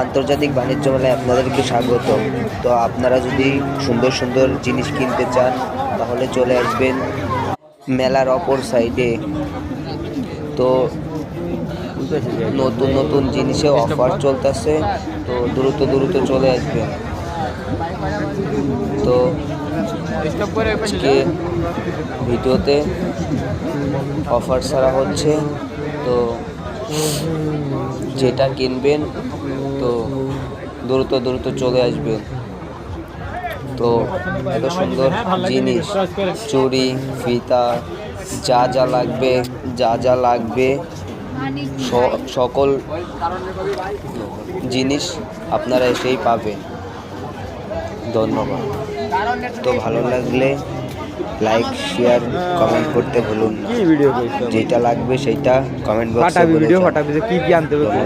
আন্তর্জাতিক বাণিজ্য মেলায় আপনাদেরকে স্বাগত। তো আপনারা যদি সুন্দর সুন্দর জিনিস কিনতে চান তাহলে চলে আসবেন মেলার অপর সাইডে। তো নতুন নতুন জিনিসে অফার চলতেছে, তো দ্রুত দ্রুত চলে আসবেন। তো আজকে ভিডিওতে অফার ছাড়া হচ্ছে, তো যেটা কিনবেন তো দ্রুত দ্রুত চলে আসবেন। তো এত সুন্দর জিনিস, চুড়ি, ফিতা, যা যা লাগবে সকল জিনিস আপনারা এসেই পাবেন। ধন্যবাদ। তো ভালো লাগলে লাইক, শেয়ার, কমেন্ট করতে ভুলুন না। যেটা লাগবে সেটা কমেন্ট বক্সে বলে যান। কি কি আনতে হবে?